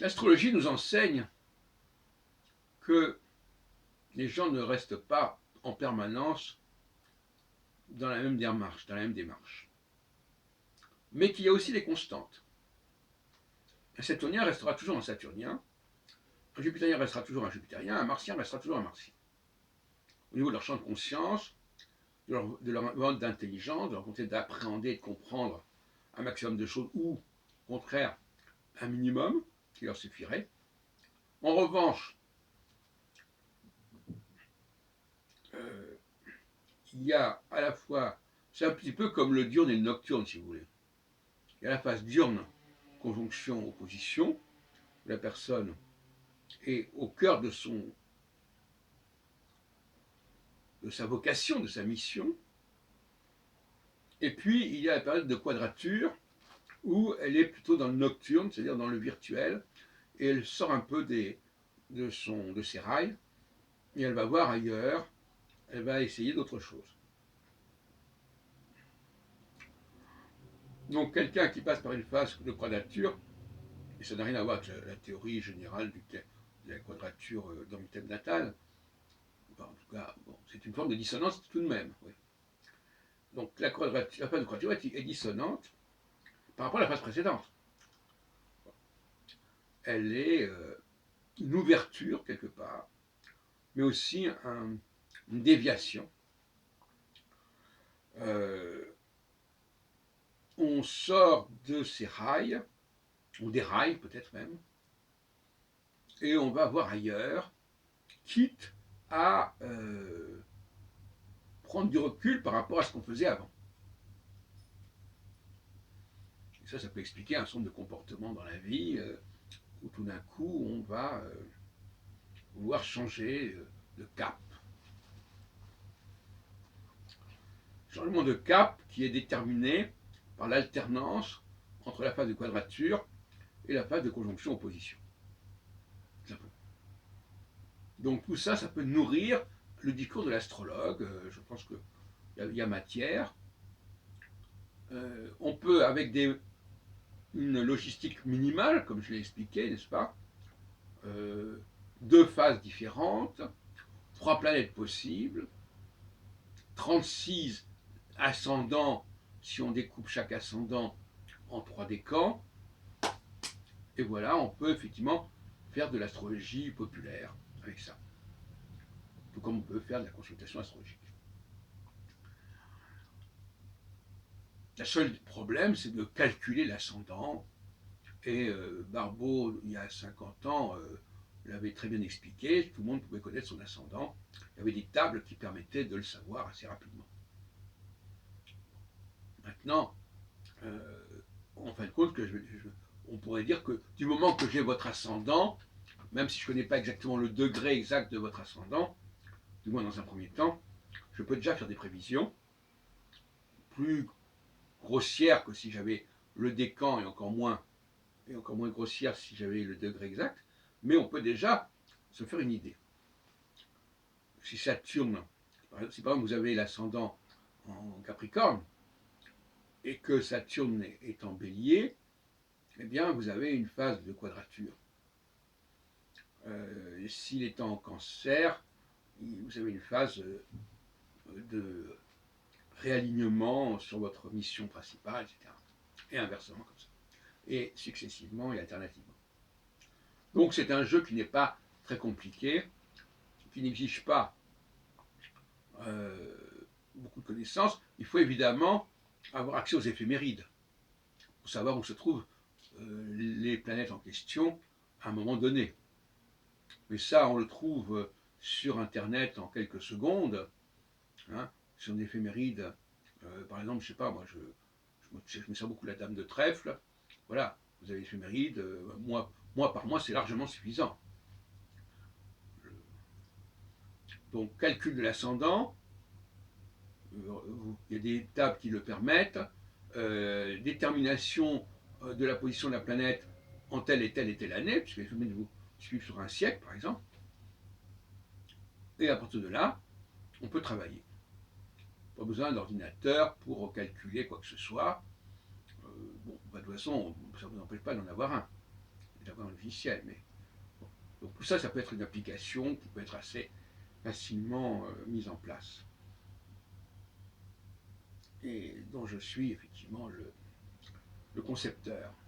L'astrologie nous enseigne que les gens ne restent pas en permanence dans la même démarche, mais qu'il y a aussi des constantes. Un Saturnien restera toujours un Saturnien, un Jupitérien restera toujours un Jupitérien, un Martien restera toujours un Martien. Au niveau de leur champ de conscience, de leur mode d'intelligence, de leur volonté d'appréhender et de comprendre un maximum de choses, ou au contraire, un minimum qui leur suffirait. En revanche, euh, il y a à la fois, c'est un petit peu comme le diurne et le nocturne, si vous voulez. Il y a la phase diurne, conjonction, opposition, où la personne est au cœur de sa vocation, de sa mission. Et puis, il y a la période de quadrature, où elle est plutôt dans le nocturne, c'est-à-dire dans le virtuel, et elle sort un peu de ses rails, et elle va voir ailleurs, elle va essayer d'autres choses. Donc quelqu'un qui passe par une phase de quadrature, et ça n'a rien à voir avec la théorie générale de la quadrature dans le thème natal, enfin, en tout cas, bon, c'est une forme de dissonance tout de même. Oui. Donc la phase de quadrature est dissonante par rapport à la phase précédente. Elle est une ouverture quelque part, mais aussi une déviation. On sort de ces rails, ou des rails peut-être même, et on va voir ailleurs, quitte à prendre du recul par rapport à ce qu'on faisait avant. Et ça peut expliquer un certain nombre de comportements dans la vie où tout d'un coup on va vouloir changer de cap. Changement de cap qui est déterminé par l'alternance entre la phase de quadrature et la phase de conjonction-opposition. Donc tout ça, ça peut nourrir le discours de l'astrologue. Je pense qu'il y a matière. On peut, avec une logistique minimale, comme je l'ai expliqué, n'est-ce pas, deux phases différentes, 3 planètes possibles, 36 ascendants si on découpe chaque ascendant en 3 décans, et voilà, on peut effectivement faire de l'astrologie populaire avec ça, tout comme on peut faire de la consultation astrologique. Le seul problème, c'est de calculer l'ascendant, et Barbeau, il y a 50 ans, l'avait très bien expliqué, tout le monde pouvait connaître son ascendant, il y avait des tables qui permettaient de le savoir assez rapidement. Maintenant, en fin de compte, on pourrait dire que du moment que j'ai votre ascendant, même si je ne connais pas exactement le degré exact de votre ascendant, du moins dans un premier temps, je peux déjà faire des prévisions plus grossières que si j'avais le décan et encore moins grossières si j'avais le degré exact, mais on peut déjà se faire une idée. Si Saturne, si par exemple vous avez l'ascendant en Capricorne et que Saturne est en Bélier, eh bien vous avez une phase de quadrature. S'il est en Cancer, vous avez une phase de réalignement sur votre mission principale, etc. Et inversement comme ça. Et successivement et alternativement. Donc c'est un jeu qui n'est pas très compliqué, qui n'exige pas beaucoup de connaissances. Il faut évidemment avoir accès aux éphémérides pour savoir où se trouvent les planètes en question à un moment donné. Mais ça, on le trouve sur Internet en quelques secondes, hein, sur une éphéméride. Par exemple, je sais pas, moi, je me sers beaucoup la dame de trèfle. Voilà, vous avez l'éphéméride, mois par mois, c'est largement suffisant. Donc, calcul de l'ascendant, il y a des tables qui le permettent, détermination de la position de la planète en telle et telle et telle année, puisque les phénomènes vous suivent sur un siècle, par exemple. Et à partir de là, on peut travailler. Pas besoin d'ordinateur pour calculer quoi que ce soit. Bon, bah, de toute façon, ça ne vous empêche pas d'en avoir un. d'avoir un logiciel. Mais bon. Donc tout ça, ça peut être une application qui peut être assez facilement mise en place. Et dont je suis effectivement le concepteur.